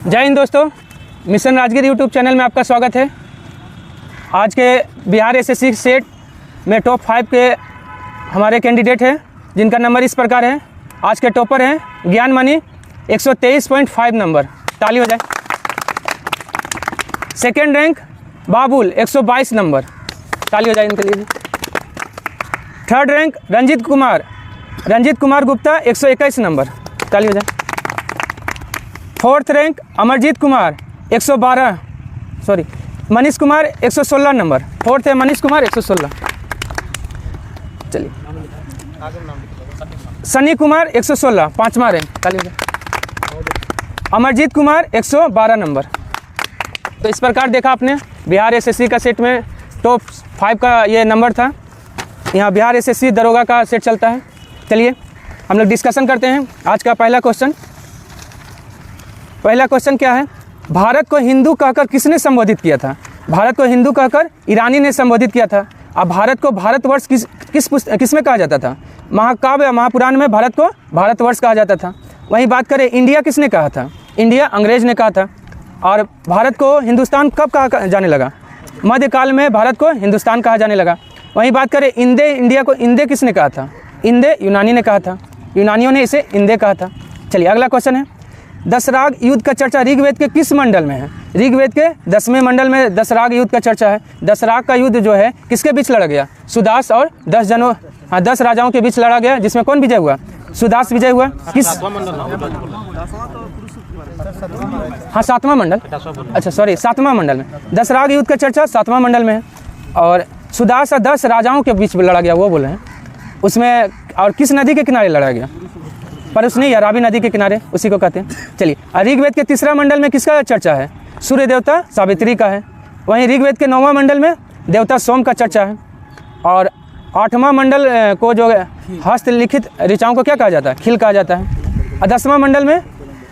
जय हिंद दोस्तों, mission Rajgir YouTube channel में आपका स्वागत है। आज के बिहार एसएससी सेट में टॉप 5 के हमारे कैंडिडेट हैं जिनका नंबर इस प्रकार है। आज के टॉपर हैं ज्ञान मणि 123.5 नंबर, ताली हो जाए। सेकेंड रैंक बाबुल 122 नंबर, ताली हो जाए इनके लिए। Third rank Ranjit Kumar Gupta 121 number, ताली हो जाए। Fourth rank Amarjeet Kumar 112 Manish Kumar 116 number. Fourth है मनीष कुमार 116। चलिए सनी कुमार 116 पाँचवा रैंक, ताली हो जाए। अमरजीत कुमार 112 नंबर। तो इस प्रकार देखा आपने बिहार एसएससी का सेट में टॉप 5 का ये नंबर था। यहाँ बिहार एसएससी दरोगा का सेट चलता है। चलिए हम लोग डिस्कशन करते हैं। आज का पहला क्वेश्चन क्या है? भारत को हिंदू कहकर किसने संबोधित किया था? भारत को हिंदू कहकर ईरानी ने संबोधित किया था। अब भारत को भारतवर्ष किस में कहा जाता था? महाकाव्य महापुराण में भारत को भारतवर्ष कहा जाता था। वहीं बात करें इंडिया, किसने कहा था? इंडिया अंग्रेज ने कहा था। और भारत को हिंदुस्तान कब कहा जाने लगा? मध्यकाल में भारत को हिंदुस्तान कहा जाने लगा। वहीं बात करें इंडिया को इंदे किसने कहा था? इंदे यूनानी ने कहा था। यूनानियों ने इसे इंदे कहा था। चलिए अगला क्वेश्चन है, दशराग युद्ध का चर्चा ऋग्वेद के किस मंडल में है? ऋग्वेद के 10वें मंडल में दशराग युद्ध का चर्चा है। दशराग का युद्ध जो है किसके बीच लड़ा गया? सुदास और 10 राजाओं के बीच लड़ा गया, जिसमें कौन विजय हुआ? सुदास विजय हुआ। किस? हाँ 7वां मंडल, अच्छा सॉरी 7वां मंडल में। दशराग युद्ध का चर्चा 7वां मंडल में है। और सुदास और 10 राजाओं के बीच लड़ा गया, वो बोले हैं उसमें। और किस नदी के किनारे लड़ा गया? पर उसने या रावी नदी के किनारे, उसी को कहते हैं। चलिए ऋग्वेद के 3रा मंडल में किसका चर्चा है? सूर्य देवता सावित्री का है। वहीं ऋग्वेद के 9वां मंडल में देवता सोम का चर्चा है। और 8वां मंडल को जो हस्तलिखित ऋचाओं को क्या कहा जाता है? खिल कहा जाता है। और 10वां मंडल में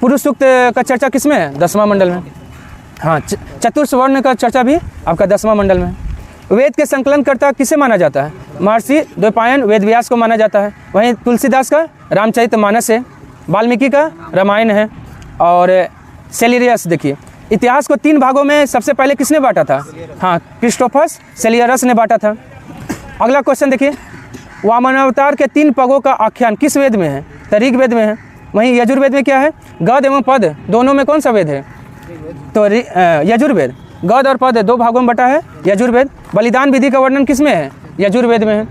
पुरुष सूक्त का चर्चा किस में है? 10वां मंडल में। हाँ चतुर्वर्ण का चर्चा भी आपका 10वां मंडल में। वेद के संकलनकर्ता किसे माना जाता है? महर्षि द्वैपायन वेद व्यास को माना जाता है। वहीं तुलसीदास का रामचरितमानस है। वाल्मीकि का रामायण है। और सेलियरस, देखिए इतिहास को 3 भागों में सबसे पहले किसने बांटा था? हाँ क्रिस्टोफस सेलियरस ने बांटा था। अगला क्वेश्चन देखिए, वामनावतार के 3 पगों का आख्यान किस वेद में है? तो ऋग्वेद में है। वहीं यजुर्वेद में क्या है? गद एवं पद दोनों में कौन सा वेद है? तो यजुर्वेद। गद और पद 2 भागों में बटा है यजुर्वेद। बलिदान विधि का वर्णन किस में है? यजुर्वेद में है।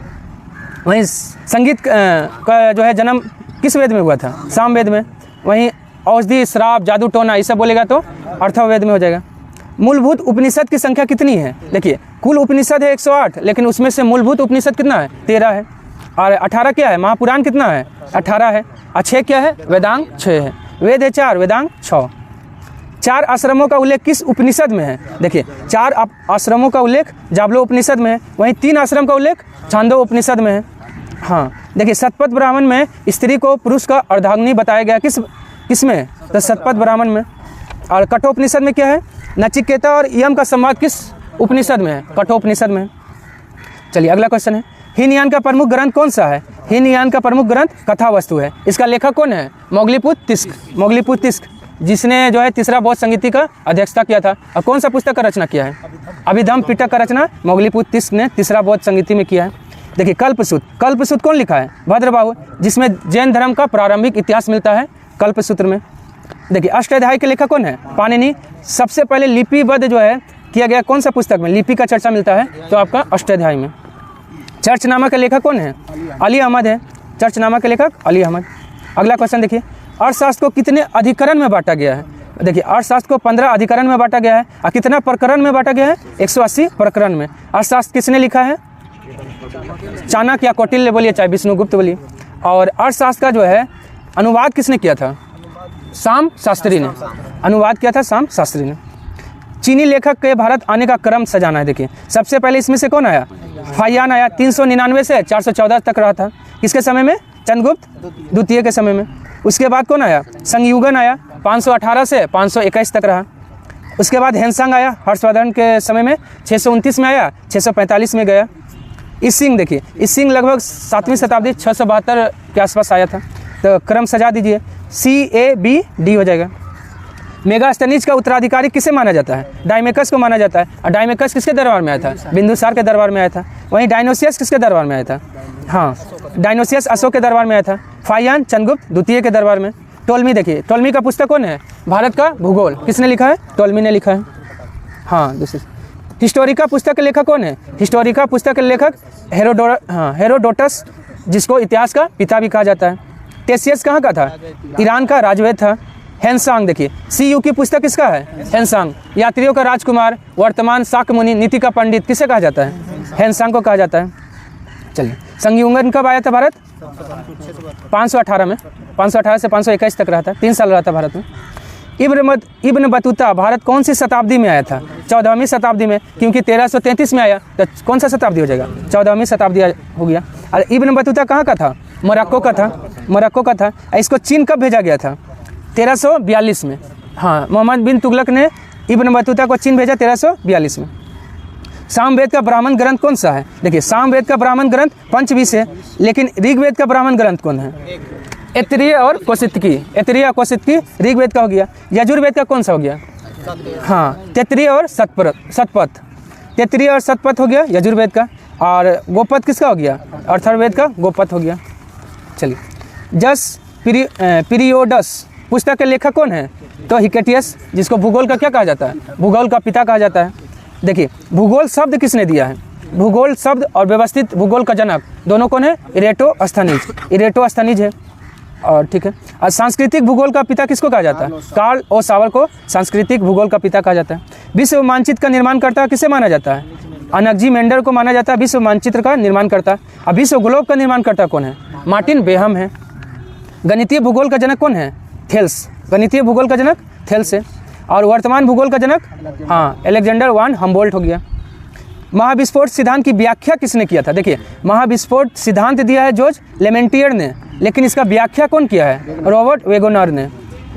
वहीं संगीत का जो है जन्म किस वेद में हुआ था? सामवेद में। वहीं औषधि श्राप जादू टोना ये सब बोलेगा तो अर्थवेद में हो जाएगा। मूलभूत उपनिषद की संख्या कितनी है? देखिए कुल उपनिषद है 108, लेकिन उसमें से मूलभूत उपनिषद कितना है? 13 है। और 18 क्या है? महापुराण कितना है? 18 है। और 6 क्या है? वेदांग 6 है। वेद है 4, वेदांग 6। 4 आश्रमों का उल्लेख किस उपनिषद में है? देखिए 4 आश्रमों का उल्लेख जाबलो उपनिषद में है। वहीं 3 आश्रम का उल्लेख छांदो उपनिषद में है। हाँ देखिए शतपथ ब्राह्मण में स्त्री को पुरुष का अर्धांगिनी बताया गया किस में? तो शतपथ ब्राह्मण में। और कठोपनिषद में क्या है? नचिकेता और यम का संवाद किस उपनिषद में है? कठोपनिषद में। चलिए अगला क्वेश्चन है, हीनयान का प्रमुख ग्रंथ कौन सा है? हीनयान का प्रमुख ग्रंथ कथावस्तु है। इसका लेखक कौन है? मोगलीपुत्र, जिसने जो है तीसरा बौद्ध संगीति का अध्यक्षता किया था। और कौन सा पुस्तक का रचना किया है? अभिधम्म पिटक का रचना मोगलीपुत्र ने तीसरा बौद्ध संगीति में किया है। देखिए कल्पसूत्र कौन लिखा है? भद्रबाहु, जिसमें जैन धर्म का प्रारंभिक इतिहास मिलता है कल्पसूत्र में। देखिए अष्टाध्यायी के लेखक कौन है? पाणिनि। सबसे पहले लिपिबद्ध जो है किया गया कौन सा पुस्तक में? लिपि का चर्चा मिलता है तो आपका अष्टाध्यायी में। चर्चनामा के लेखक कौन है? अली अहमद है। चर्चनामा के लेखक अली अहमद। अगला क्वेश्चन देखिए, अर्थशास्त्र को कितने अधिकरण में बांटा गया है? देखिए अर्थशास्त्र को 15 अधिकरण में बांटा गया है। और कितना प्रकरण में बांटा गया है? 180 प्रकरण में। अर्थशास्त्र किसने लिखा है? चाणक्य या कौटिल्य बोलिए, चाहे विष्णुगुप्त बोलिए। और अर्थशास्त्र का जो है अनुवाद किसने किया था? शाम शास्त्री ने अनुवाद किया था। शाम शास्त्री ने। चीनी लेखक के भारत आने का क्रम सजाना है। देखिए सबसे पहले इसमें से कौन आया? फाहियान आया। 399 से 414 तक रहा था। किसके समय में? चंद्रगुप्त द्वितीय के समय में। उसके बाद कौन आया? संयुगन आया। 518 से 521 तक रहा। उसके बाद हेनसांग आया हर्षवर्धन के समय में। 629 में आया, 645 में गया। ईसिंग, देखिए ईसिंग लगभग 7वीं शताब्दी 672 के आसपास आया था। तो क्रम सजा दीजिए, CABD हो जाएगा। मेगास्थनीज का उत्तराधिकारी किसे माना जाता है? डायमेकस को माना जाता है। और डायमेकस किसके दरबार में आया था? बिंदुसार के दरबार में आया था। वहीं डायनोसियस किसके दरबार में आया था? हाँ, डायनोसियस अशोक के दरबार में आया था। फाहियान चंद्रगुप्त द्वितीय के दरबार में। टोलमी देखिए, टोलमी का पुस्तक कौन है? भारत का भूगोल किसने लिखा है? टोलमी ने लिखा है। हाँ, दूसरी हिस्टोरिका पुस्तक के लेखक कौन है? हिस्टोरिका पुस्तक के लेखक हेरोडोटस, जिसको इतिहास का पिता भी कहा जाता है। टेसियस कहाँ का था? ईरान का राजवैद्य था। हेनसांग देखिए, सीयू की पुस्तक किसका है? हेनसांग। यात्रियों का राजकुमार, वर्तमान शाक्य मुनि, नीति का पंडित किसे कहा जाता है? हेनसांग को कहा जाता है। चलिए, संयुगन कब आया था भारत? 518 में। 518 से 521 तक रहा था, 3 साल रहा था भारत में। इब्न बतूता भारत कौन सी शताब्दी में आया था? 14वीं शताब्दी में, क्योंकि 1333 में आया तो कौन सा शताब्दी हो जाएगा? 14वीं शताब्दी हो गया। और इब्न बतूता कहाँ का था? मोरक्को का था। मोरक्को का था। इसको चीन कब भेजा गया था? 1342 में। हाँ, मोहम्मद बिन तुगलक ने इब्न बतूता को चीन भेजा 1342 में। सामवेद का ब्राह्मण ग्रंथ कौन सा है? देखिए, सामवेद का ब्राह्मण ग्रंथ पंचविश है, लेकिन ऋग्वेद का ब्राह्मण ग्रंथ कौन है? ऐतरेय और कौशितकी। ऐतरेय और कौशितकी ऋग्वेद का हो गया। यजुर्वेद का कौन सा हो गया? हाँ, तैत्तिरीय और शतपथ। तैत्तिरीय और शतपथ हो गया यजुर्वेद का। और गोपथ किसका हो गया? अथर्ववेद का गोपथ हो गया। चलिए, जस पीरियोडस पुस्तक के लेखक कौन है? तो हिकेटियस, जिसको भूगोल का क्या कहा जाता है? भूगोल का पिता कहा जाता है। देखिए, भूगोल शब्द किसने दिया है? भूगोल शब्द और व्यवस्थित भूगोल का जनक दोनों कौन है? इरेटोस्थनीज है। और ठीक है, और सांस्कृतिक भूगोल का पिता किसको कहा जाता है? कार्ल ओ सावर को सांस्कृतिक भूगोल का पिता कहा जाता है। विश्व मानचित्र का निर्माण करता किसे माना जाता है? अनक्जीमेंडर को माना जाता है विश्व मानचित्र का निर्माण करता। अब विश्व ग्लोब का निर्माण करता कौन है? मार्टिन बेहम है। गणितीय भूगोल का जनक कौन है? थेल्स। गणितीय भूगोल का जनक थेल्स है। और वर्तमान भूगोल का जनक हाँ, अलेक्जेंडर वान हम्बोल्ट हो गया। महाविस्फोट सिद्धांत की व्याख्या किसने किया था? देखिए, महाविस्फोट सिद्धांत दिया है जॉर्ज लेमेंटियर ने, लेकिन इसका व्याख्या कौन किया है? रॉबर्ट वेगोनर ने।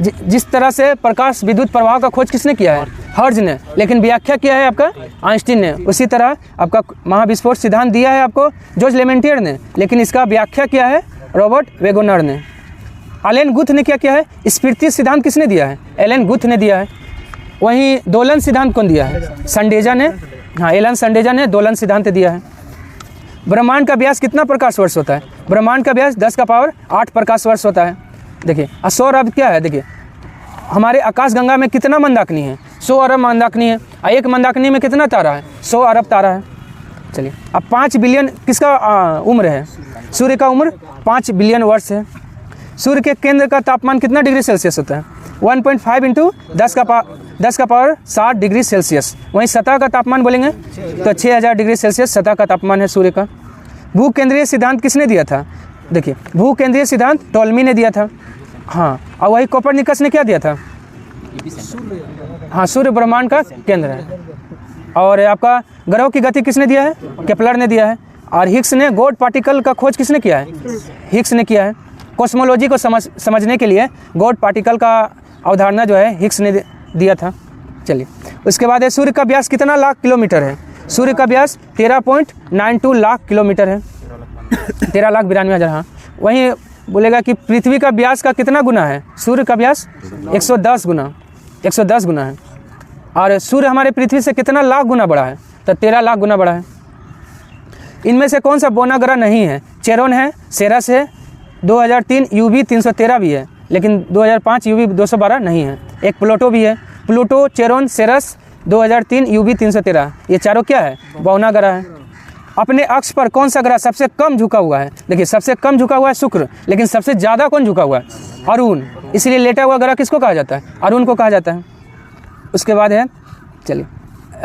जिस तरह से प्रकाश विद्युत प्रवाह का खोज किसने किया है? हर्ज ने, लेकिन व्याख्या किया है आपका आइंस्टीन ने। उसी तरह आपका महाविस्फोट सिद्धांत दिया है आपको जॉर्ज लेमेंटियर ने, लेकिन इसका व्याख्या किया है रॉबर्ट वेगोनर ने। एलन गुथ ने क्या किया है? स्फीति सिद्धांत किसने दिया है? एलन गुथ ने दिया है। वहीं दोलन सिद्धांत कौन दिया है? संडेजा ने। हाँ, एलन संडेजा ने दोलन सिद्धांत दिया है। ब्रह्मांड का व्यास कितना प्रकाश वर्ष होता है? ब्रह्मांड का व्यास 10 का पावर 8 प्रकाश वर्ष होता है। देखिए, सौर अरब क्या है? देखिए, हमारे आकाशगंगा में कितना मंदाकिनी है? 100 अरब मंदाकिनी है। और एक मंदाकिनी में कितना तारा है? 100 अरब तारा है। चलिए, अब 5 बिलियन किसका उम्र है? सूर्य का उम्र 5 बिलियन वर्ष है। सूर्य के केंद्र का तापमान कितना डिग्री सेल्सियस होता है? 1.5 इंटू 10 का पावर 60 डिग्री सेल्सियस। वहीं सतह का तापमान बोलेंगे तो 6000 डिग्री सेल्सियस सतह का तापमान है सूर्य का। भू केंद्रीय सिद्धांत किसने दिया था? देखिए, भू केंद्रीय सिद्धांत टोलमी ने दिया था। हाँ, और वही कोपरनिकस ने क्या दिया था? हाँ, सूर्य ब्रह्मांड का केंद्र है। और आपका ग्रहों की गति किसने दिया है? केपलर ने दिया है। और हिग्स ने गॉड पार्टिकल का खोज किसने किया है? हिग्स ने किया है। कॉस्मोलॉजी को समझने के लिए गॉड पार्टिकल का अवधारणा जो है हिग्स ने दिया था। चलिए, उसके बाद है सूर्य का व्यास कितना लाख किलोमीटर है? सूर्य का व्यास 13.92 लाख किलोमीटर है। 13,92,000। हाँ, वहीं बोलेगा कि पृथ्वी का व्यास का कितना गुना है? सूर्य का व्यास 110 गुना है। और सूर्य हमारे पृथ्वी से कितना लाख गुना बड़ा है? तो 13 लाख गुना बड़ा है। इनमें से कौन सा बोना ग्रह नहीं है? चेरोन है, सेरस है, 2003 UV 313 भी है, लेकिन 2005 UV 212 नहीं है। एक प्लूटो भी है। प्लूटो, चेरोन, सेरस, 2003 UV 313, ये चारों क्या है? बौना ग्रह है। अपने अक्ष पर कौन सा ग्रह सबसे कम झुका हुआ है? देखिए, सबसे कम झुका हुआ है शुक्र, लेकिन सबसे ज़्यादा कौन झुका हुआ है? अरुण। इसलिए लेटा हुआ ग्रह किसको कहा जाता है? अरुण को कहा जाता है। उसके बाद है, चलिए,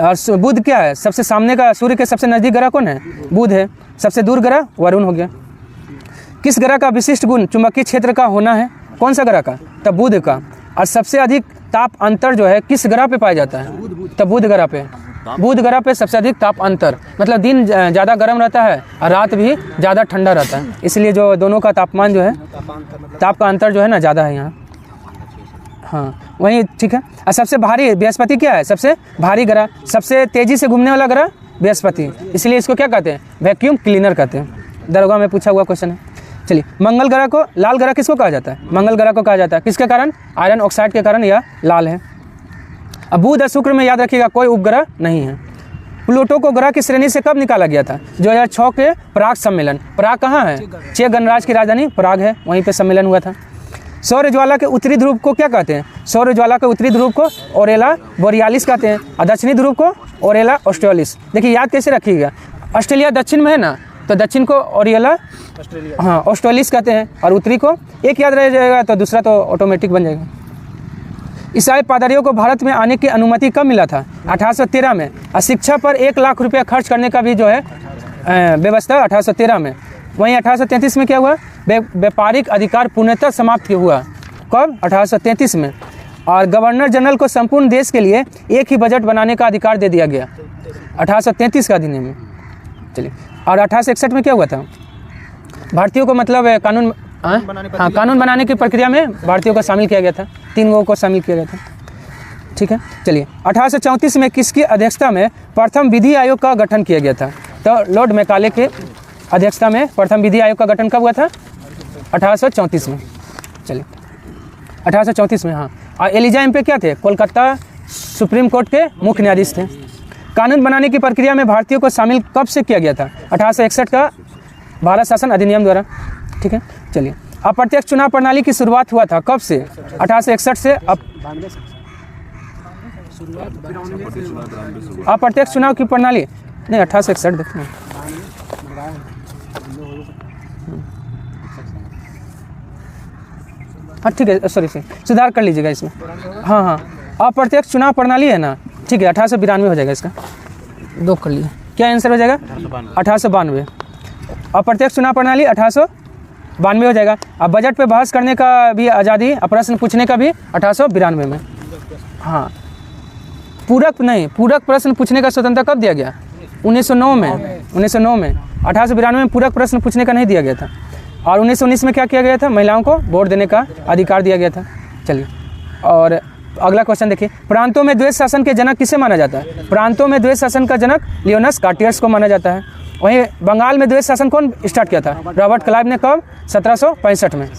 और बुध क्या है? सबसे सामने का सूर्य के सबसे नज़दीक ग्रह कौन है? बुध है। सबसे दूर ग्रह वरुण हो गया। किस ग्रह का विशिष्ट गुण चुंबकीय क्षेत्र का होना है? कौन सा ग्रह का? तो बुध का। और सबसे अधिक ताप अंतर जो है किस ग्रह पे पाया जाता है? तो बुध ग्रह पे। बुध ग्रह पे सबसे अधिक ताप अंतर, मतलब दिन ज़्यादा गर्म रहता है और रात भी ज़्यादा ठंडा रहता है, इसलिए जो दोनों का तापमान जो है, ताप का अंतर जो है ना ज़्यादा है यहाँ। हाँ, वही ठीक है। और सबसे भारी बृहस्पति क्या है? सबसे भारी ग्रह, सबसे तेज़ी से घूमने वाला ग्रह बृहस्पति, इसलिए इसको क्या कहते हैं? वैक्यूम क्लीनर कहते हैं। दरोगा में पूछा हुआ क्वेश्चन है। चलिए, मंगल ग्रह को लाल ग्रह किसको कहा जाता है? मंगल ग्रह को कहा जाता है किसके कारण? आयरन ऑक्साइड के कारण यह लाल है। अब बुध और शुक्र में याद रखिएगा कोई उपग्रह नहीं है। प्लूटो को ग्रह की श्रेणी से कब निकाला गया था? 2006 के प्राग सम्मेलन। प्राग कहाँ है? चेक गणराज्य की राजधानी प्राग है, वहीं पे सम्मेलन हुआ था। सौर ज्वाला के उत्तरी ध्रुव को क्या कहते हैं? सौर ज्वाला के उत्तरी ध्रुव को ओरेला बोरियालिस कहते हैं और दक्षिणी ध्रुव को ओरेला ऑस्ट्रेलिस। देखिए याद कैसे रखिएगा, ऑस्ट्रेलिया दक्षिण में है ना, तो दक्षिण को ओरिएला हाँ ऑस्ट्रेलिस कहते हैं और उत्तरी को एक याद रह जाएगा तो दूसरा तो ऑटोमेटिक बन जाएगा। ईसाई पादरियों को भारत में आने की अनुमति कब मिला था? 1813 में। और शिक्षा पर 1 लाख रुपया खर्च करने का भी जो है व्यवस्था 1813 में। वहीं 1833 में क्या हुआ? व्यापारिक अधिकार पूर्णतः समाप्त हुआ। कब? 1833 में। और गवर्नर जनरल को संपूर्ण देश के लिए एक ही बजट बनाने का अधिकार दे दिया गया 1833 का अधिनियम में। चलिए, और 1861 में क्या हुआ था? भारतीयों को मतलब कानून कानून बनाने की प्रक्रिया में भारतीयों को शामिल किया गया था, 3 लोगों को शामिल किया गया था। ठीक है, चलिए 1834 में किसकी अध्यक्षता में प्रथम विधि आयोग का गठन किया गया था? तो लॉर्ड मैकाले के अध्यक्षता में प्रथम विधि आयोग का गठन कब हुआ था? 1834 में। चलिए 1834 में, हाँ। और एलिजा एम्पे क्या थे? कोलकाता सुप्रीम कोर्ट के मुख्य न्यायाधीश थे। कानून बनाने की प्रक्रिया में भारतीयों को शामिल कब से किया गया था? 1861 का भारत शासन अधिनियम द्वारा। ठीक है, चलिए अप्रत्यक्ष चुनाव प्रणाली की शुरुआत हुआ था कब से? 1861 से। अप्रत्यक्ष चुनाव की प्रणाली नहीं 1861 देखना। हाँ ठीक है, सॉरी सुधार कर लीजिएगा इसमें। हाँ हाँ, अप्रत्यक्ष चुनाव प्रणाली है ना, ठीक है 1892 हो जाएगा इसका, 2 कर लिए। क्या आंसर हो जाएगा? 1892। अप्रत्यक्ष चुनाव प्रणाली 1892 हो जाएगा। अब बजट पे बहस करने का भी आज़ादी, प्रश्न पूछने का भी 1892 में। हाँ, पूरक प्रश्न पूछने का स्वतंत्रता कब दिया गया? 1909 में। 1909 में। 1892 में पूरक प्रश्न पूछने का नहीं दिया गया था। और 1919 में क्या किया गया था? महिलाओं को वोट देने का अधिकार दिया गया था। चलिए, और अगला क्वेश्चन देखिए, प्रांतों में द्वैत शासन के जनक किसे माना जाता है? प्रांतों में द्वैत शासन का जनक लियोनस कार्टियर्स को माना जाता है। वहीं बंगाल में द्वैत शासन कौन स्टार्ट किया था? रॉबर्ट क्लाइव ने। कब? 1765 में।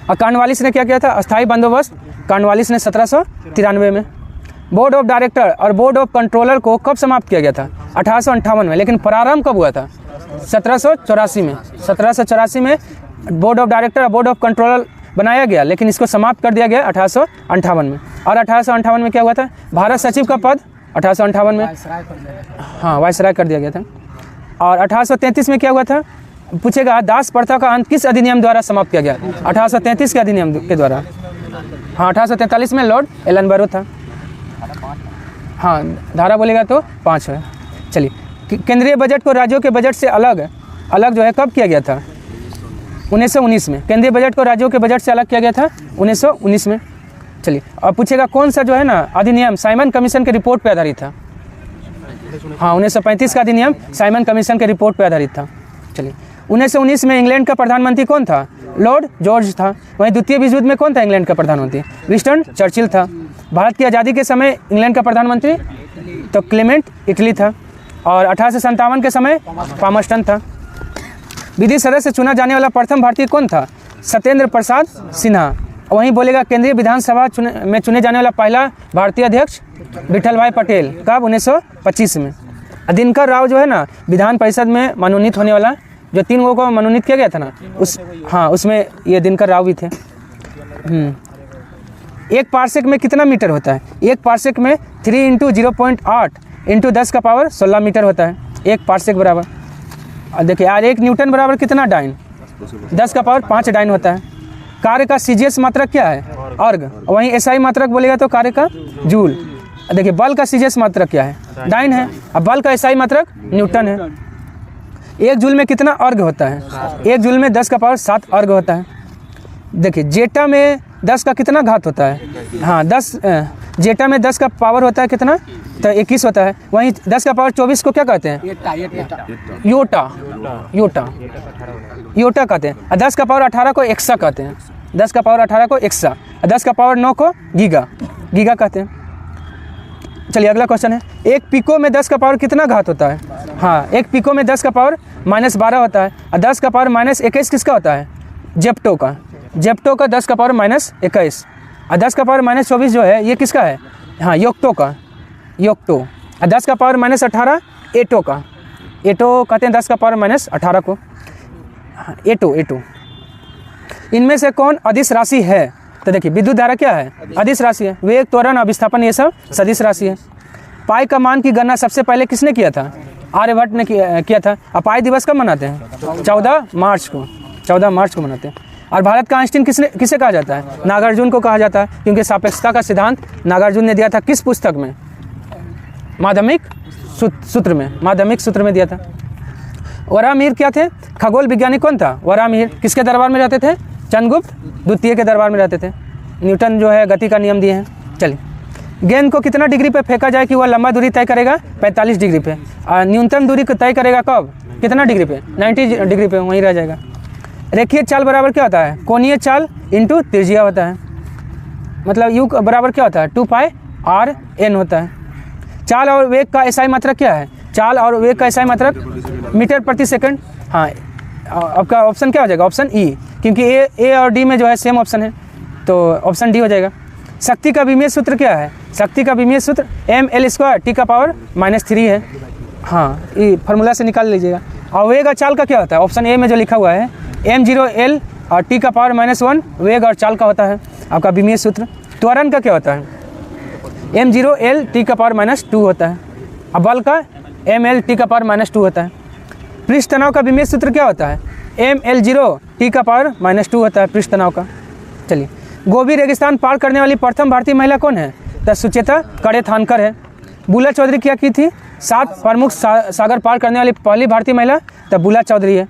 और कॉर्नवालिस ने क्या किया था? अस्थायी बंदोबस्त कॉर्नवालिस ने 1793 में। बोर्ड ऑफ डायरेक्टर और बोर्ड ऑफ कंट्रोलर को कब समाप्त किया गया था? 1858 में। लेकिन प्रारंभ कब हुआ था? 1784 में। 1784 में बोर्ड ऑफ डायरेक्टर और बोर्ड ऑफ कंट्रोलर बनाया गया, लेकिन इसको समाप्त कर दिया गया 1858 में। और 1858 में क्या हुआ था? भारत सचिव का पद 1858 में, हाँ वायसराय कर दिया गया था। और 1833 में क्या हुआ था? पूछेगा दास प्रथा का अंत किस अधिनियम द्वारा समाप्त किया गया? 1833 के अधिनियम के द्वारा। हाँ, 1843 में लॉर्ड एलनबरो था। हाँ, धारा बोलेगा तो 5 है। चलिए, केंद्रीय बजट को राज्यों के बजट से अलग जो है कब किया गया था? 1919 में। केंद्रीय बजट को राज्यों के बजट से अलग किया गया था 1919 में। चलिए, अब पूछेगा कौन सा जो है ना अधिनियम साइमन कमीशन के रिपोर्ट पर आधारित था? हाँ, 1935 का अधिनियम साइमन कमीशन के रिपोर्ट पर आधारित था। चलिए, 1919 में इंग्लैंड का प्रधानमंत्री कौन था? लॉर्ड जॉर्ज था। वहीं द्वितीय विश्व युद्ध में कौन था इंग्लैंड का प्रधानमंत्री? विंस्टन चर्चिल था। भारत की आज़ादी के समय इंग्लैंड का प्रधानमंत्री तो क्लेमेंट इटली था। और 1857 के समय पामस्टन था। विधि सदस्य चुना जाने वाला प्रथम भारतीय कौन था? सत्येंद्र प्रसाद सिन्हा। वहीं बोलेगा केंद्रीय विधानसभा में चुने जाने वाला पहला भारतीय अध्यक्ष विठल भाई पटेल। कब? 1925 में। दिनकर राव जो है ना विधान परिषद में मनोनीत होने वाला, जो 3 लोगों को मनोनीत किया गया था ना, उसमें ये दिनकर राव भी थे। एक पार्सेक में कितना मीटर होता है? एक पार्सेक में 3 × 0.8 × 10 का पावर 16 मीटर होता है एक पार्सेक बराबर। और देखिए यार, 1 न्यूटन बराबर कितना डाइन? 10 का पावर 5 डाइन होता है। कार्य का सीजीएस मात्रक क्या है? अर्ग। वहीं एसआई मात्रक बोलेगा तो कार्य का जूल। देखिए बल का सीजीएस मात्रक क्या है? डाइन है। अब बल का एसआई मात्रक न्यूटन है। 1 जूल में कितना अर्ग होता है? 1 जूल में 10 का पावर 7 अर्ग होता है। देखिए जेटा में 10 का कितना घात होता है? हाँ, जेटा में 10 का पावर होता है कितना? तो 21 होता है। वहीं 10 का पावर 24 को क्या कहते हैं? योटा कहते हैं। और 10 का पावर 18 को एक्सा कहते हैं। 10 का पावर 18 को एक्सा। और 10 का पावर 9 को गीगा कहते हैं। चलिए अगला क्वेश्चन है, 1 पिको में 10 का पावर कितना घात होता है? हाँ, 1 पिको में 10 का पावर -12 होता है। और 10 का पावर -21 किसका होता है? जेप्टो का 10 का पावर -21। और 10 का पावर -24 जो है ये किसका है? हाँ योक्टो का, योक्टो। 10 का पावर -18 एटो का, एटो कहते हैं 10 का पावर -18 को, हाँ, एटो एटो। इनमें से कौन अदिश राशि है? तो देखिए विद्युत धारा क्या है? अदिश राशि है। वेग, त्वरण, अभिस्थापन ये सब सदिश राशि है। पाई का मान की गणना सबसे पहले किसने किया था? आर्यभट्ट ने किया था। अब पाई दिवस कब मनाते हैं? 14 मार्च को, 14 मार्च को मनाते हैं। और भारत का आइंस्टीन किसे कहा जाता है? नागार्जुन को कहा जाता है, क्योंकि सापेक्षता का सिद्धांत नागार्जुन ने दिया था किस पुस्तक में? माध्यमिक सूत्र में, माध्यमिक सूत्र में दिया था। वराहमिहिर क्या थे? खगोल वैज्ञानिक कौन था? वराहमिहिर। किसके दरबार में रहते थे? चंद्रगुप्त द्वितीय के दरबार में रहते थे। न्यूटन जो है गति का नियम दिए हैं। चलिए, गेंद को कितना डिग्री पे फेंका जाए कि वह लंबा दूरी तय करेगा? 45 डिग्री पे। न्यूनतम दूरी को तय करेगा कब? कितना डिग्री पे? 90 डिग्री पे, वहीं रह जाएगा। रेखीय चाल बराबर क्या होता है? कोणीय चाल इंटू त्रिज्या होता है। मतलब यू बराबर क्या होता है? 2πr/n होता है। चाल और वेग का एसआई मात्रक क्या है? चाल और वेग का एसआई मात्रक मीटर प्रति सेकंड। हाँ, आपका ऑप्शन क्या हो जाएगा? ऑप्शन ई, क्योंकि ए और डी में जो है सेम ऑप्शन है, तो ऑप्शन डी हो जाएगा। शक्ति का विमीय सूत्र क्या है? शक्ति का विमीय सूत्र ml² T⁻³ है। हाँ, ये फार्मूला से निकाल लीजिएगा। और वेग और चाल का क्या होता है? ऑप्शन ए में जो लिखा हुआ है m0l और T⁻⁻1 वेग और चाल का होता है आपका विमीय सूत्र। त्वरण का क्या होता है? m0l T⁻² होता है। अब बल का ml T⁻² होता है। पृष्ठ तनाव का विमीय सूत्र क्या होता है? ml0 T⁻² होता है पृष्ठ तनाव का। चलिए, गोबी रेगिस्तान पार करने वाली प्रथम भारतीय महिला कौन है? तो सुचेता कड़े-थानकर है। बुला चौधरी क्या की थी? 7 प्रमुख सागर पार करने वाली पहली भारतीय महिला तो बुला चौधरी है।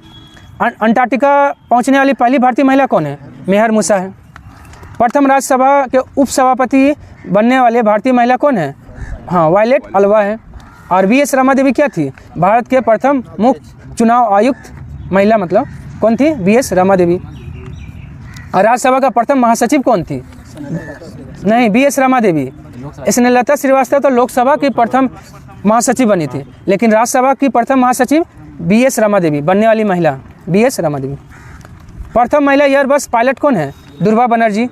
अंटार्कटिका पहुंचने वाली पहली भारतीय महिला कौन है? मेहर मूसा है। प्रथम राज्यसभा के उपसभापति बनने वाले भारतीय महिला कौन है? हाँ, वायलेट अल्वा है। और वी.एस. रमा देवी क्या थी? भारत के प्रथम मुख्य चुनाव आयुक्त महिला, मतलब कौन थी? वी.एस. रमा देवी। और राज्यसभा का प्रथम महासचिव कौन थी? नहीं, वी.एस. रमा देवी। स्नेहलता श्रीवास्तव तो लोकसभा की प्रथम महासचिव बनी थी, लेकिन राज्यसभा की प्रथम महासचिव वी.एस. रमा देवी, बनने वाली महिला वी.एस. रमा देवी। प्रथम महिला एयरबस पायलट कौन है? दुर्गा बनर्जी।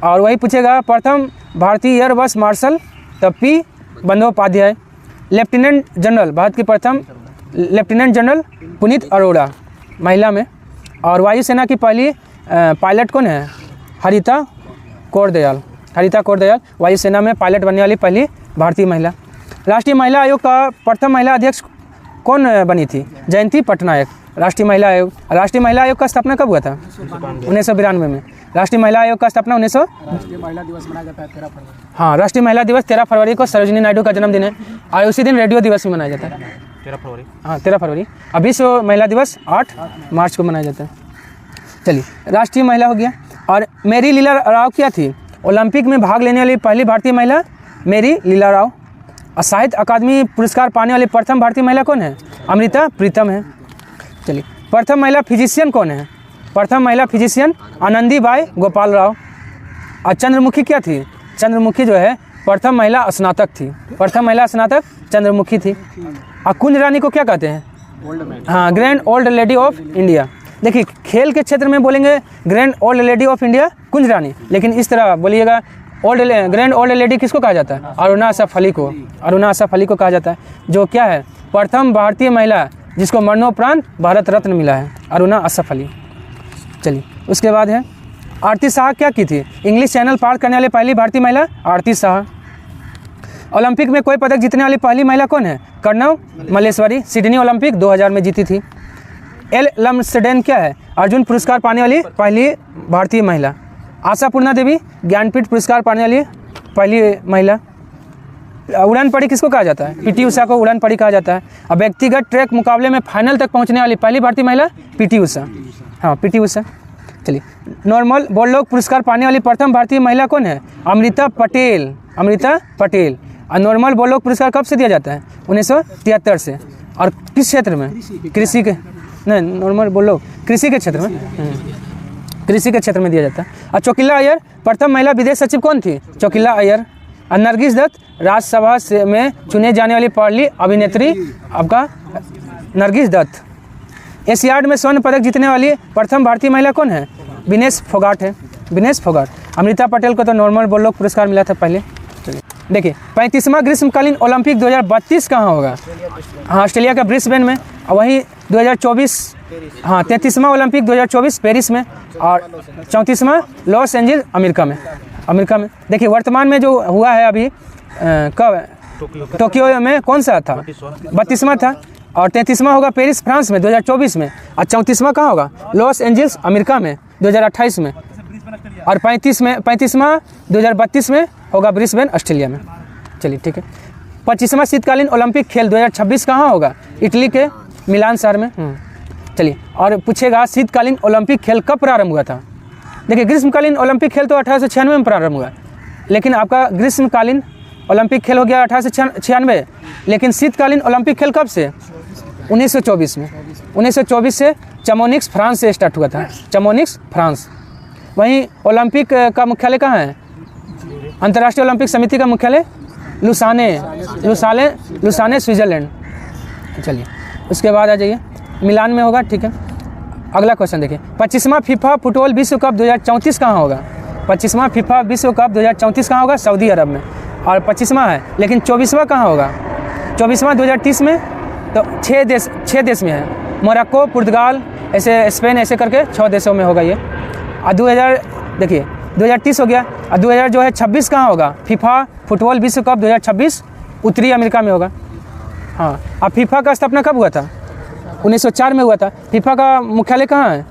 और वही पूछेगा प्रथम भारतीय एयरबस मार्शल तो P Bandopadhyay. Lieutenant general, Bharat की प्रथम लेफ्टिनेंट जनरल पुनीत अरोड़ा, महिला में। और वायुसेना की पहली पायलट कौन है? हरिता कौरदयाल। हरिता कौरदयाल वायुसेना में पायलट बनने वाली पहली भारतीय महिला। राष्ट्रीय महिला आयोग का प्रथम महिला अध्यक्ष कौन बनी थी? जयंती पटनायक। राष्ट्रीय महिला आयोग, राष्ट्रीय महिला आयोग का स्थापना कब हुआ था? 1992 में। राष्ट्रीय महिला आयोग का स्थापना 1900। राष्ट्रीय महिला दिवस मनाया जाता है 13 फरवरी। हाँ, राष्ट्रीय महिला दिवस 13 फरवरी को सरोजिनी नायडू का जन्मदिन है, और उसी दिन रेडियो दिवस भी मनाया जाता है 13 फरवरी। हाँ, 13 फरवरी। अब विश्व महिला दिवस 8 मार्च को मनाया जाता है। चलिए, राष्ट्रीय महिला हो गया। और मेरी लीला राव क्या थी? ओलंपिक में भाग लेने वाली पहली भारतीय महिला मेरी लीला राव। और साहित्य अकादमी पुरस्कार पाने वाली प्रथम भारतीय महिला कौन है? अमृता प्रीतम है। चलिए, प्रथम महिला फिजिशियन कौन है? प्रथम महिला फिजिशियन आनंदीबाई गोपाल राव। और चंद्रमुखी क्या थी? चंद्रमुखी जो है प्रथम महिला स्नातक थी। प्रथम महिला स्नातक चंद्रमुखी थी। और कुंज रानी को क्या कहते हैं? हाँ, grand old lady of India. देखिए, खेल के क्षेत्र में बोलेंगे grand old lady of India Kunjarani, लेकिन इस तरह बोलिएगा ग्रैंड ओल्ड लेडी किसको कहा जाता है? अरुणा असफ अली को। अरुणा असफ अली को कहा जाता है, जो क्या है? प्रथम भारतीय महिला जिसको मरणोपरांत भारत रत्न मिला है, अरुणा असफ अली। चलिए, उसके बाद है आरती शाह क्या की थी? इंग्लिश चैनल पार करने वाली पहली भारतीय महिला आरती शाह। ओलंपिक में कोई पदक जीतने वाली पहली महिला कौन है? कर्णव मल्लेश्वरी, सिडनी ओलंपिक 2000 में जीती थी। एल लम्सडेन क्या है? अर्जुन पुरस्कार पाने वाली पहली भारतीय महिला। आशापूर्णा देवी ज्ञानपीठ पुरस्कार पाने वाली पहली महिला। उड़ान पड़ी किसको कहा जाता है? पीटी उषा को उड़ान पड़ी कहा जाता है। अब व्यक्तिगत ट्रैक मुकाबले में फाइनल तक पहुंचने वाली पहली भारतीय महिला पीटी उषा। हाँ, पीटी उषा। चलिए, नॉर्मल बोरलोग पुरस्कार पाने वाली प्रथम भारतीय महिला कौन है? अमृता पटेल। अमृता पटेल। और नॉर्मल बोरलोग पुरस्कार कब से दिया जाता है? 1973 से। और किस क्षेत्र में? कृषि के, नहीं, नॉर्मल बोरलोग कृषि के क्षेत्र में, कृषि के क्षेत्र में दिया जाता है। और चोकिला अय्यर प्रथम महिला विदेश सचिव कौन थी? चोकिला अय्यर। और नरगिस दत्त राज्यसभा से में चुने जाने वाली पहली अभिनेत्री आपका नरगिस दत्त। एशियाड में स्वर्ण पदक जीतने वाली प्रथम भारतीय महिला कौन है? विनेश फोगाट है। विनेश फोगाट। अमृता पटेल को तो नॉर्मल बोरलोग पुरस्कार मिला था पहले। चलिए। देखिए 35वां ग्रीष्मकालीन ओलंपिक 2032 कहाँ होगा? हाँ, ऑस्ट्रेलिया का ब्रिस्बेन में। और वहीं 2024 हाँ 33वां ओलंपिक 2024 पेरिस में, और 34वां लॉस एंजल्स अमेरिका में। देखिए वर्तमान में जो हुआ है अभी कब टोक्यो में कौन सा था? 32वां था, और 33वां होगा पेरिस फ्रांस में 2024 में, और 34वां कहाँ होगा? लॉस एंजल्स अमेरिका में 2028 में, और 35वां 2032 में होगा ब्रिस्बेन ऑस्ट्रेलिया में। चलिए ठीक है। 25वां शीतकालीन ओलंपिक खेल 2026 कहाँ होगा? इटली के मिलान शहर में। चलिए, और पूछेगा शीतकालीन ओलंपिक खेल कब प्रारंभ हुआ था? देखिए ग्रीष्मकालीन ओलंपिक खेल तो 1896 में प्रारंभ हुआ, लेकिन आपका ग्रीष्मकालीन ओलंपिक खेल हो गया 1896, लेकिन शीतकालीन ओलंपिक खेल कब से? 1924 में। 1924 से चमोनिक्स फ्रांस से स्टार्ट हुआ था, चमोनिक्स फ्रांस। वहीं ओलंपिक का मुख्यालय कहाँ है? अंतर्राष्ट्रीय ओलंपिक समिति का मुख्यालय लुसाने स्विट्जरलैंड। चलिए उसके बाद आ जाइए, मिलान में होगा। ठीक है, अगला क्वेश्चन देखिए, 25वां फीफा फुटबॉल विश्व कप 2034 कहाँ होगा? 25वां फीफा विश्व कप 2034 कहाँ होगा? सऊदी अरब में। और 25वां है, लेकिन 24वां कहाँ होगा? 24वां 2030 में। तो 6 देश में है, मोरक्को, पुर्तगाल, ऐसे स्पेन, ऐसे करके 6 देशों में होगा ये। और 2030 हो गया। और 2026 कहाँ होगा? फीफा फुटबॉल विश्व कप 2026 उत्तरी अमेरिका में होगा। हाँ, अब फीफा का स्थापना कब हुआ था? 1904 में हुआ था। फीफा का मुख्यालय कहाँ है?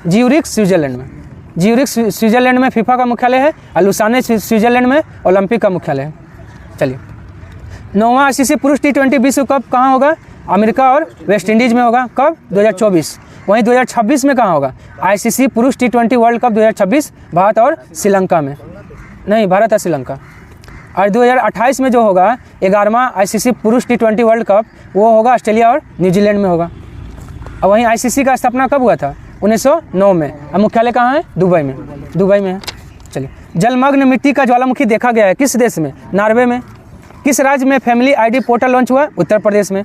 ज्यूरिख स्विट्जरलैंड में। ज्यूरिख स्विट्जरलैंड में फीफा का मुख्यालय है, और लुसाने स्विट्जरलैंड में ओलंपिक का मुख्यालय है। चलिए, 9वां ICC पुरुष T20 विश्व कप कहाँ होगा? अमेरिका और वेस्ट इंडीज़ में होगा। कब? 2024। वहीं 2026 में कहाँ होगा? ICC पुरुष T20 वर्ल्ड कप 2026 भारत और श्रीलंका में। नहीं, भारत और श्रीलंका। और 2028 में जो होगा 11वां ICC पुरुष T20 वर्ल्ड कप, वो होगा ऑस्ट्रेलिया और न्यूजीलैंड में होगा। और वहीं ICC का स्थापना कब हुआ था? 1909 में। और मुख्यालय कहाँ है? दुबई में है। चलिए, जलमग्न मिट्टी का ज्वालामुखी देखा गया है किस देश में? नॉर्वे में। किस राज्य में फैमिली ID पोर्टल लॉन्च हुआ? उत्तर प्रदेश में।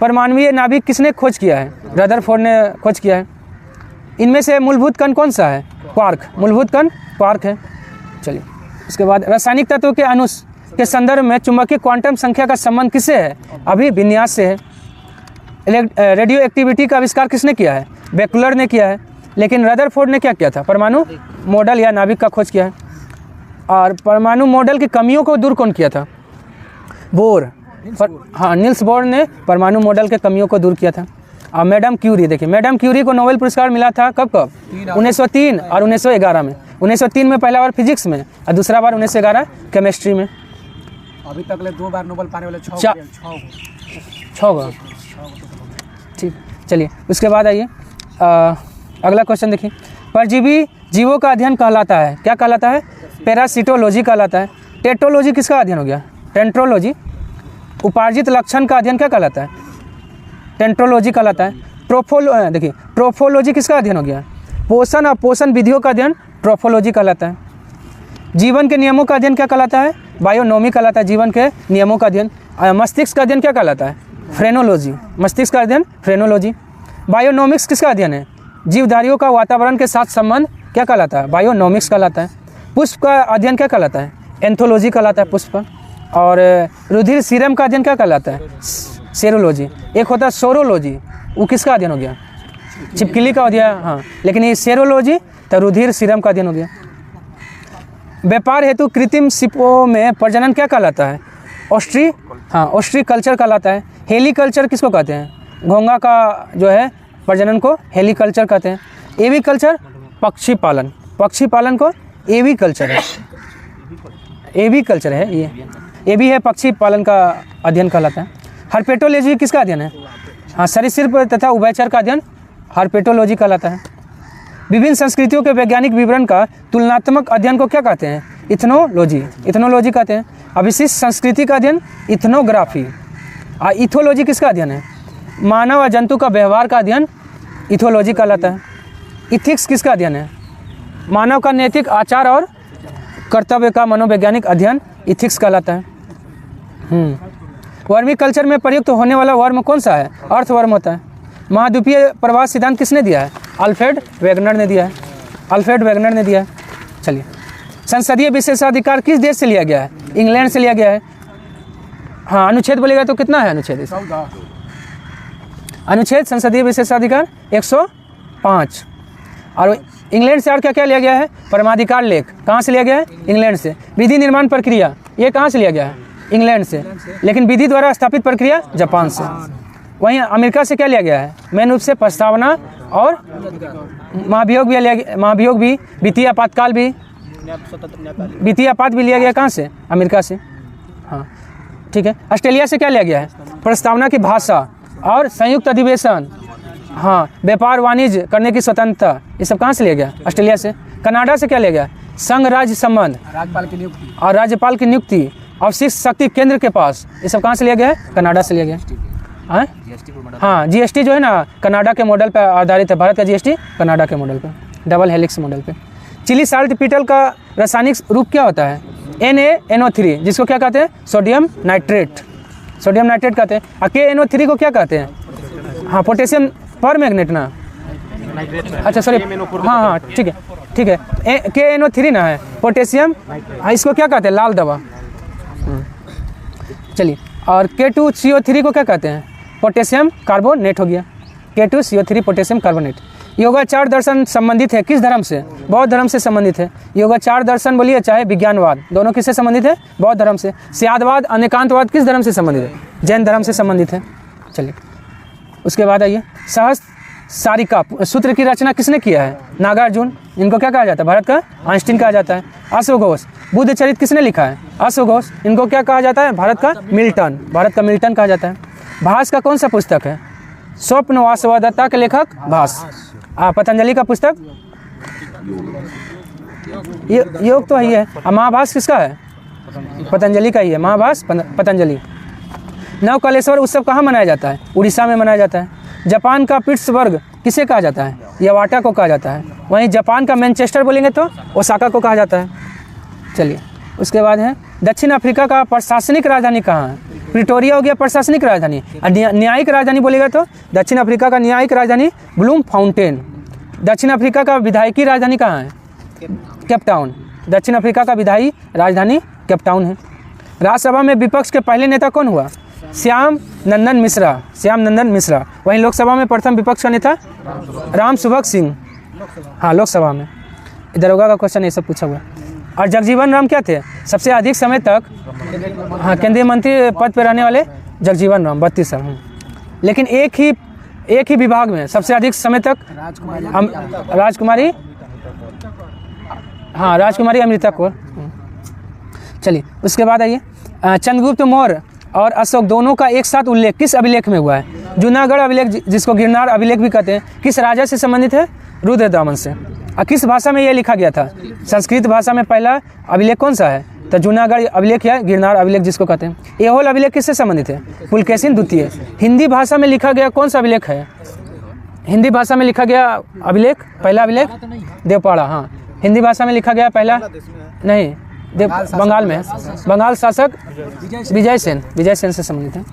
परमाणुीय नाभिक किसने खोज किया है? रदरफोर्ड ने खोज किया है। इनमें से मूलभूत कण कौन सा है? क्वार्क। मूलभूत कण क्वार्क है। चलिए, उसके बाद रासायनिक तत्वों के अणु के संदर्भ में चुंबकीय क्वांटम संख्या का संबंध किससे है? अभिविन्यास से है। रेडियो एक्टिविटी का आविष्कार किसने किया है? बेकुलर ने किया है। लेकिन रदरफोर्ड ने क्या किया था? परमाणु मॉडल या नाभिक का खोज किया है। और परमाणु मॉडल की कमियों को दूर कौन किया था? बोर। हाँ, नील्स बोर ने परमाणु मॉडल के कमियों को दूर किया था। और मैडम क्यूरी, देखिए मैडम क्यूरी को नोबेल पुरस्कार मिला था कब 1903 और 1911 में। 1903 में पहला बार फिजिक्स में, और दूसरा बार 1911 केमिस्ट्री में। अभी तक ले 2 बार नोबेल पाने वाले 6 ठीक। चलिए उसके बाद आइए, अगला क्वेश्चन देखिए, परजीवी जीवों का अध्ययन कहलाता है, क्या कहलाता है? पैरासिटोलॉजी कहलाता है। टेट्रोलॉजी किसका अध्ययन हो गया? टेंट्रोलॉजी। उपार्जित लक्षण का अध्ययन क्या कहलाता है? टेंट्रोलॉजी कहलाता है। देखिए ट्रोफोलॉजी किसका अध्ययन हो गया? पोषण और पोषण विधियों का अध्ययन ट्रोफोलॉजी कहलाता है। जीवन के नियमों का अध्ययन क्या कहलाता है? बायोनॉमी कहलाता है, जीवन के नियमों का अध्ययन। मस्तिष्क का अध्ययन क्या कहलाता है? फ्रेनोलॉजी। मस्तिष्क का अध्ययन फ्रेनोलॉजी। बायोनॉमिक्स किसका अध्ययन है? जीवधारियों का वातावरण के साथ संबंध क्या कहलाता है? बायोनॉमिक्स कहलाता है। पुष्प का अध्ययन क्या कहलाता है? एंथोलॉजी कहलाता है पुष्प का। और रुधिर सीरम का अध्ययन क्या कहलाता है? सेरोलॉजी। एक होता है सोरोलॉजी, वो किसका अध्ययन हो गया? छिपकली का हो गया। हाँ, लेकिन ये सेरोलॉजी तो रुधिर सीरम का अध्ययन हो गया। व्यापार हेतु कृत्रिम शिपों में प्रजनन क्या कहलाता है? ऑस्ट्री कल्चर कहलाता है। हेली कल्चर किसको कहते हैं? घोंगा का जो है प्रजनन को हेली कल्चर कहते हैं। एवी कल्चर पक्षी पालन को एवी कल्चर है। एवी कल्चर है ये भी है, पक्षी पालन का अध्ययन कहलाता है। हर्पेटोलॉजी किसका अध्ययन है? हाँ, सरीसृप तथा उभयचर का अध्ययन हर्पेटोलॉजी कहलाता है। विभिन्न संस्कृतियों के वैज्ञानिक विवरण का तुलनात्मक अध्ययन को क्या कहते हैं? इथनोलॉजी कहते हैं। अविशिष्ट संस्कृति का अध्ययन इथनोग्राफी। इथोलॉजी किसका अध्ययन है? मानव और जंतु का व्यवहार का अध्ययन इथोलॉजी कहलाता है। इथिक्स किसका अध्ययन है? मानव का नैतिक आचार और कर्तव्य का मनोवैज्ञानिक अध्ययन इथिक्स कहलाता है। वर्मी कल्चर में प्रयुक्त होने वाला वर्म कौन सा है? अर्थवर्म होता है। महाद्वीपीय प्रवास सिद्धांत किसने दिया है? अल्फ्रेड वेगनर ने दिया है। चलिए संसदीय विशेषाधिकार किस देश से लिया गया है? इंग्लैंड से लिया गया है। हाँ, अनुच्छेद बोलेगा तो कितना है अनुच्छेद? 14। अनुच्छेद संसदीय विशेषाधिकार 105। और इंग्लैंड से और क्या क्या लिया गया है? परमाधिकार लेख कहाँ से लिया गया है? इंग्लैंड से। विधि निर्माण प्रक्रिया ये कहाँ से लिया गया है? इंग्लैंड से। लेकिन विधि द्वारा स्थापित प्रक्रिया जापान से। वहीं अमेरिका से क्या लिया गया है? मेन रूप से प्रस्तावना और महाभियोग भी लिया गया, महाभियोग भी, वित्तीय आपातकाल भी, वित्तीय आपात भी लिया गया कहाँ से? अमेरिका से। हाँ ठीक है। ऑस्ट्रेलिया से क्या लिया गया है? प्रस्तावना की भाषा और संयुक्त अधिवेशन, हाँ, व्यापार वाणिज्य करने की स्वतंत्रता, ये सब कहाँ से लिया गया? ऑस्ट्रेलिया से। कनाडा से क्या लिया गया? संघ राज्य संबंध, राज्यपाल की नियुक्ति और राज्यपाल की नियुक्ति, अवशिष्ट शक्ति केंद्र के पास, ये सब कहाँ से लिया गया है? कनाडा से लिया गया। हाँ, जीएसटी जो है ना कनाडा के मॉडल पर आधारित है। भारत का जीएसटी कनाडा के मॉडल पर, डबल हेलिक्स मॉडल पे। चिली साल्ट पीटल का रासायनिक रूप क्या होता है? NaNO3, जिसको क्या कहते हैं? सोडियम नाइट्रेट, सोडियम नाइट्रेट कहते हैं। और KNO3 को क्या कहते हैं? हाँ, पोटेशियम पर मैग्नेट ना, अच्छा सॉरी, हाँ ठीक है ठीक है, KNO3 ना है पोटेशियम। हाँ, इसको क्या कहते हैं? लाल दवा। चलिए, और K2CO3 को क्या कहते हैं? पोटेशियम कार्बोनेट हो गया, K2CO3 पोटेशियम कार्बोनेट। योगाचार दर्शन संबंधित है किस धर्म से? बौद्ध धर्म से संबंधित है। योगाचार दर्शन बोलिए चाहे विज्ञानवाद, दोनों किससे संबंधित है? बौद्ध धर्म से। स्यादवाद अनेकांतवाद किस धर्म से संबंधित है? जैन धर्म से संबंधित है। चलिए, उसके बाद आइए, सहस्त्र सारिका सूत्र की रचना किसने किया है? नागार्जुन। इनको क्या कहा जाता है? भारत का आइंस्टीन कहा जाता है। अश्वघोष। बुद्ध चरित्र किसने लिखा है? अश्वघोष। इनको क्या कहा जाता है? भारत का मिल्टन, भारत का मिल्टन कहा जाता है। भास का कौन सा पुस्तक है? स्वप्न वासवदत्ता के लेखक भास। पतंजलि का पुस्तक योग तो ही है। महाभास किसका है? पतंजलि का ही है, महाभास पतंजलि। नवकलेश्वर उत्सव कहाँ मनाया जाता है? उड़ीसा में मनाया जाता है। जापान का पिट्सबर्ग किसे कहा जाता है? यवाटा को कहा जाता है। वहीं जापान का मैनचेस्टर बोलेंगे तो ओसाका को कहा जाता है। चलिए, उसके बाद है दक्षिण अफ्रीका का प्रशासनिक राजधानी कहाँ है? प्रिटोरिया हो गया प्रशासनिक राजधानी। न्यायिक राजधानी बोलेगा तो दक्षिण अफ्रीका का न्यायिक राजधानी ब्लूम फाउंटेन। दक्षिण अफ्रीका का विधायकी राजधानी कहाँ है? केपटाउन। दक्षिण अफ्रीका का विधायी राजधानी केपटाउन है। राज्यसभा में विपक्ष के पहले नेता कौन हुआ? श्याम नंदन मिश्रा, श्याम नंदन मिश्रा। वहीं लोकसभा में प्रथम विपक्ष का नेता राम सुभग सिंह। हाँ, लोकसभा में। दरोगा का क्वेश्चन ये सब पूछा हुआ। और जगजीवन राम क्या थे? सबसे अधिक समय तक, हाँ, केंद्रीय मंत्री पद पर रहने वाले जगजीवन राम, 32 साल। लेकिन एक ही विभाग में सबसे अधिक समय तक राजकुमारी, हाँ, राजकुमारी अमृता कौर। चलिए, उसके बाद आइए, चंद्रगुप्त मौर्य और अशोक दोनों का एक साथ उल्लेख किस अभिलेख में हुआ है? जूनागढ़ अभिलेख, जिसको गिरनार अभिलेख भी कहते हैं, किस राजा से संबंधित है? रुद्रदामन से। और किस भाषा में यह लिखा गया था? संस्कृत भाषा में पहला अभिलेख कौन सा है? तो जूनागढ़ अभिलेख है, गिरनार अभिलेख जिसको कहते हैं। एहोल अभिलेख किससे संबंधित है? पुलकेशिन द्वितीय। हिंदी भाषा में लिखा गया कौन सा अभिलेख है? हिंदी भाषा में लिखा गया अभिलेख, पहला अभिलेख देवपाड़ा। हाँ, हिंदी भाषा में लिखा गया पहला, नहीं, बंगाल में, बंगाल शासक विजय सेन से संबंधित है।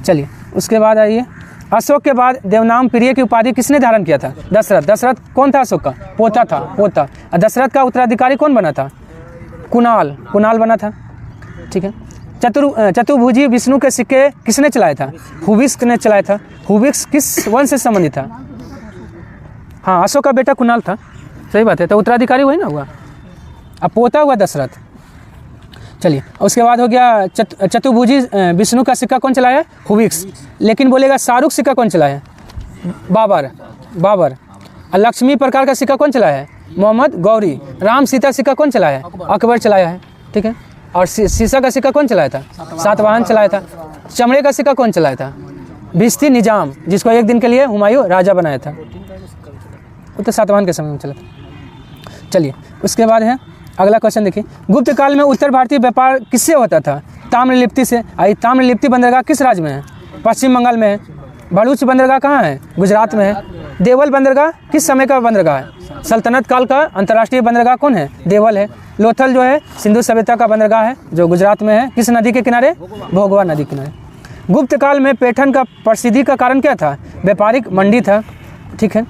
चलिए, उसके बाद आइए, अशोक के बाद देवनाम प्रिय की उपाधि किसने धारण किया था? दशरथ। दशरथ कौन था? अशोक का पोता था, पोता। और दशरथ का उत्तराधिकारी कौन बना था? कुणाल बना था। ठीक है। चतुर्भुजी विष्णु के सिक्के किसने चलाया था? हुविक्स ने चलाया था। हुविक्स किस वंश से संबंधित था? हाँ, अशोक का बेटा कुणाल था। सही बात है, तो उत्तराधिकारी वही ना हुआ, अब पोता हुआ दशरथ। चलिए, उसके बाद हो गया चतुर्भुजी विष्णु का सिक्का कौन चलाया? हुविक्स। लेकिन बोलेगा शाहरुख सिक्का कौन चलाया? बाबर। और लक्ष्मी प्रकार का सिक्का कौन चलाया है? मोहम्मद गौरी। राम सीता सिक्का कौन चलाया है? अकबर चलाया है। ठीक है। और शीशा का सिक्का कौन चलाया था? सातवाहन चलाया था। चमड़े का सिक्का कौन चलाया था? भिस्ती निजाम, जिसको एक दिन के लिए हुमायूं राजा बनाया था, वो तो सातवाहन के समय में चला था। चलिए, उसके बाद है अगला क्वेश्चन देखिए, गुप्त काल में उत्तर भारतीय व्यापार किससे होता था? ताम्रलिप्ति से। आई ताम्रलिप्ति बंदरगाह किस राज्य में है? पश्चिम बंगाल में है। भरूच बंदरगाह कहाँ है? गुजरात में है। देवल बंदरगाह किस समय का बंदरगाह है? सल्तनत काल का अंतर्राष्ट्रीय बंदरगाह कौन है? देवल है। लोथल जो है सिंधु सभ्यता का बंदरगाह है, जो गुजरात में है। किस नदी के किनारे? भोगवा नदी के किनारे। गुप्त काल में पैठन का प्रसिद्धि का कारण क्या था? व्यापारिक मंडी था। ठीक है।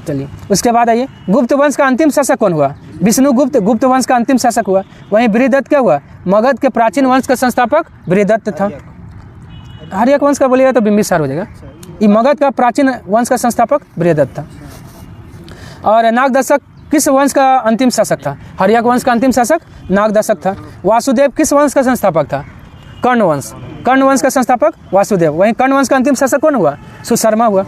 चलिए उसके बाद आइए, गुप्त वंश का अंतिम शासक कौन हुआ? विष्णुगुप्त गुप्त वंश का अंतिम शासक हुआ। वहीं बृहदत्त क्या हुआ? मगध के प्राचीन वंश का संस्थापक बृहदत्त था। हर्यक वंश का बोलिएगा तो बिंबिसार हो जाएगा। ये मगध का प्राचीन वंश का संस्थापक बृहदत्त था। और नागदशक किस वंश का अंतिम शासक था? हर्यक वंश का अंतिम शासक नागदशक था। वासुदेव किस वंश का संस्थापक था? कर्ण वंश। कर्ण वंश का संस्थापक वासुदेव। वहीं कर्ण वंश का अंतिम शासक कौन हुआ? सुशर्मा हुआ।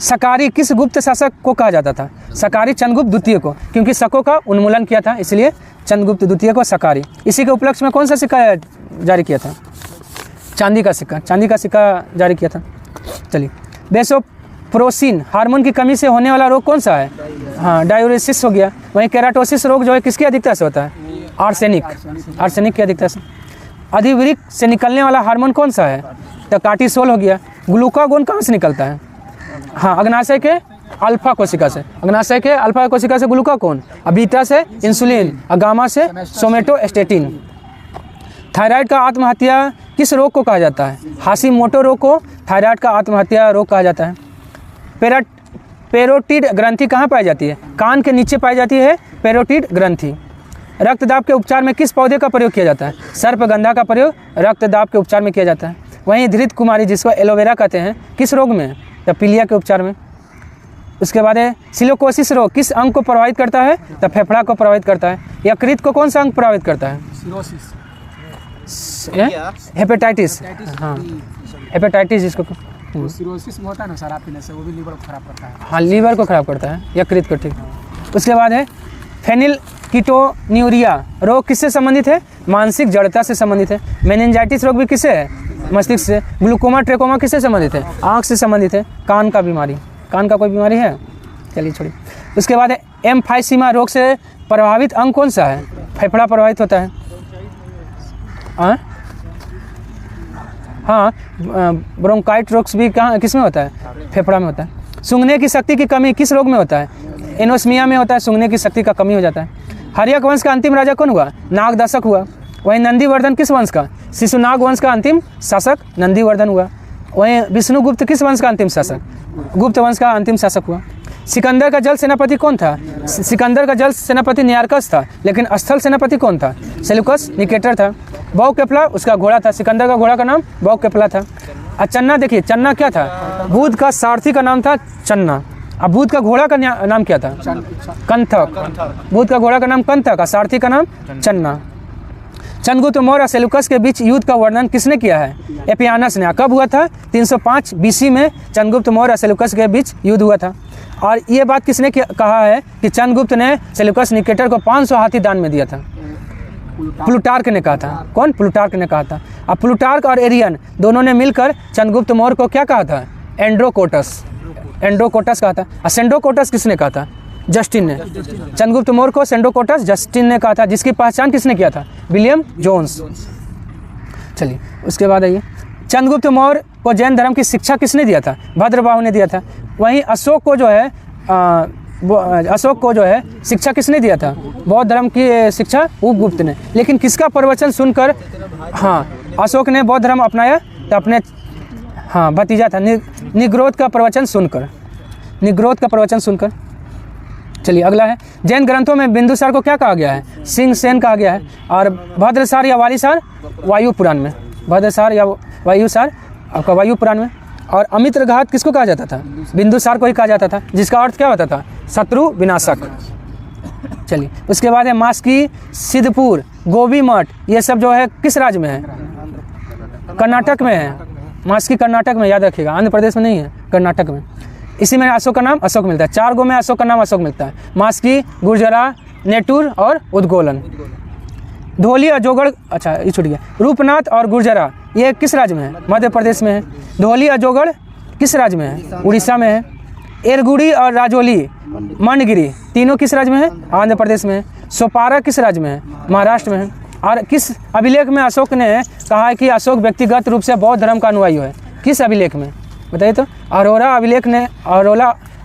सकारी किस गुप्त शासक को कहा जाता था? सकारी चंद्रगुप्त द्वितीय को, क्योंकि शकों का उन्मूलन किया था इसलिए चंद्रगुप्त द्वितीय को सकारी। इसी के उपलक्ष्य में कौन सा सिक्का जारी किया था? चांदी का सिक्का। चांदी का सिक्का जारी किया था। चलिए, वेसोप्रोसिन हार्मोन की कमी से होने वाला रोग कौन सा है? हाँ, डायूरेसिस हो गया। वहीं केराटोसिस रोग जो है किसकी अधिकता से होता है? आर्सेनिक। आर्सेनिक की अधिकता से। अधिवृक्क से निकलने वाला हार्मोन कौन सा है? तो कार्टिसोल हो गया। ग्लूकागोन कहाँ से निकलता है? हाँ, अग्नाशय के अल्फा कोशिका से। अग्नाशय के अल्फा कोशिका से ग्लूकागोन, बीटा से इंसुलिन, और गामा से सोमेटोस्टेटिन। थायराइड का आत्महत्या किस रोग को कहा जाता है? हाशिमोटो रोग को थायराइड का आत्महत्या रोग कहा जाता है। पेरोटिड ग्रंथि कहाँ पाई जाती है? कान के नीचे पाई जाती है पेरोटिड ग्रंथि। रक्तदाब के उपचार में किस पौधे का प्रयोग किया जाता है? सर्पगंधा का प्रयोग रक्तदाब के उपचार में किया जाता है। वहीं धृत कुमारी जिसको एलोवेरा कहते हैं किस रोग में? तो पीलिया के उपचार में। उसके बाद है सिलिकोसिस रोग किस अंग को प्रभावित करता है? तो फेफड़ा को प्रभावित करता है। यकृत को कौन सा अंग प्रभावित करता है? हेपेटाइटिस। हाँ, हेपेटाइटिस जिसको सिरोसिस में होता है ना शराब पीने से, वो भी लीवर को खराब करता है। हाँ, लीवर को खराब करता है, यकृत को। ठीक। उसके बाद है फेनिल कीटोन्यूरिया रोग किससे संबंधित है? मानसिक जड़ता से संबंधित है। मेनिंजाइटिस रोग भी किससे है? मस्तिष्क से। ग्लूकोमा ट्रेकोमा किससे संबंधित है? आँख से संबंधित है। कान का बीमारी, कान का कोई बीमारी है? चलिए छोड़िए। उसके बाद है एम्फाइसीमा रोग से प्रभावित अंग कौन सा है? फेफड़ा प्रभावित होता है। हाँ, ब्रोंकाइट रोग भी कहाँ किस में होता है? फेफड़ा में होता है। सूंघने की शक्ति की कमी किस रोग में होता है? एनोस्मिया में होता है। सूंघने की शक्ति का कमी हो जाता है। हर्यक वंश का अंतिम राजा कौन हुआ? नागदशक हुआ। वहीं नंदीवर्धन किस वंश का? शिशुनाग वंश का अंतिम शासक नंदीवर्धन हुआ। वहीं विष्णुगुप्त किस वंश का अंतिम शासक? गुप्त वंश का अंतिम शासक हुआ। सिकंदर का जल सेनापति कौन था? सिकंदर का जल सेनापति नियारकस था, लेकिन स्थल सेनापति कौन था? सेल्यूकस निकेटर था। बहुकेपला उसका घोड़ा था। सिकंदर का घोड़ा का नाम बहुकेपला था। और चन्ना, देखिए चन्ना क्या था? बुध का सारथी का नाम था चन्ना। अब बुध का घोड़ा का नाम क्या था? कंथक। बुध का घोड़ा का नाम कंथक, और सारथी का नाम चन्ना। चंद्रगुप्त मौर्य और सेल्यूकस के बीच युद्ध का वर्णन किसने किया है? एपियानस ने। कब हुआ था? 305 BC में चंद्रगुप्त मौर्य और सेल्यूकस के बीच युद्ध हुआ था। और ये बात किसने कहा है कि चंद्रगुप्त ने सेल्यूकस निकेटर को 500 हाथी दान में दिया था? प्लूटार्क ने कहा था। कौन? प्लूटार्क ने कहा था। अब प्लूटार्क और एरियन दोनों ने मिलकर चंद्रगुप्त मौर्य को क्या कहा था? एंड्रोकोटस। एंड्रोकोटस कहा था। और सेंडोकोटस किसने कहा था? जस्टिन ने। चंद्रगुप्त मौर्य को सेंडोकोटस जस्टिन ने कहा था, जिसकी पहचान किसने किया था? William Jones. चलिए उसके बाद आइए, चंद्रगुप्त मौर्य को जैन धर्म की शिक्षा किसने दिया था? भद्रबाहु ने दिया था। वहीं अशोक को जो है शिक्षा किसने दिया था? बौद्ध धर्म की शिक्षा उपगुप्त ने। लेकिन किसका प्रवचन सुनकर अशोक ने बौद्ध धर्म अपनाया? तो अपने भतीजा था निग्रोध का प्रवचन सुनकर। निग्रोध का प्रवचन सुनकर। चलिए अगला है, जैन ग्रंथों में बिंदुसार को क्या कहा गया है? सिंह सेन कहा गया है। और भद्रसार या वालीसार वायु पुराण में। भद्रसार या वायुसार आपका वायु पुराण में। और अमित्र घात किसको कहा जाता था? बिंदुसार को ही कहा जाता था, जिसका अर्थ क्या होता था? शत्रु विनाशक। चलिए उसके बाद है मास्की, सिद्धपुर, गोबी मठ, ये सब जो है किस राज्य में है? कर्नाटक में है। मास्की कर्नाटक में, याद रखिएगा, आंध्र प्रदेश में नहीं है, कर्नाटक में। इसी में अशोक का नाम अशोक मिलता है। 4 गो में अशोक का नाम अशोक मिलता है। मास्की, गुर्जरा, नेटूर और उद्गोलन। धोली अजोगढ़, अच्छा ये छूट गया। रूपनाथ और गुर्जरा ये किस राज्य में है? मध्य प्रदेश में है। धोली अजोगढ़ किस राज्य में है? उड़ीसा में है। एरगुड़ी और राजौली, मंडगिरी तीनों किस राज्य में है? आंध्र प्रदेश में है। सोपारा किस राज्य में है? महाराष्ट्र में है। और किस अभिलेख में अशोक ने कहा है कि अशोक व्यक्तिगत रूप से बौद्ध धर्म का अनुयायी है? किस अभिलेख में बताइए तो? अरोरा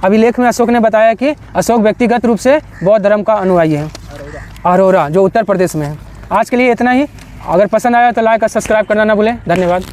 अभिलेख में अशोक ने बताया कि अशोक व्यक्तिगत रूप से बौद्ध धर्म का अनुयायी है। अरोरा जो उत्तर प्रदेश में है। आज के लिए इतना ही। अगर पसंद आया तो लाइक और सब्सक्राइब करना ना भूलें। धन्यवाद।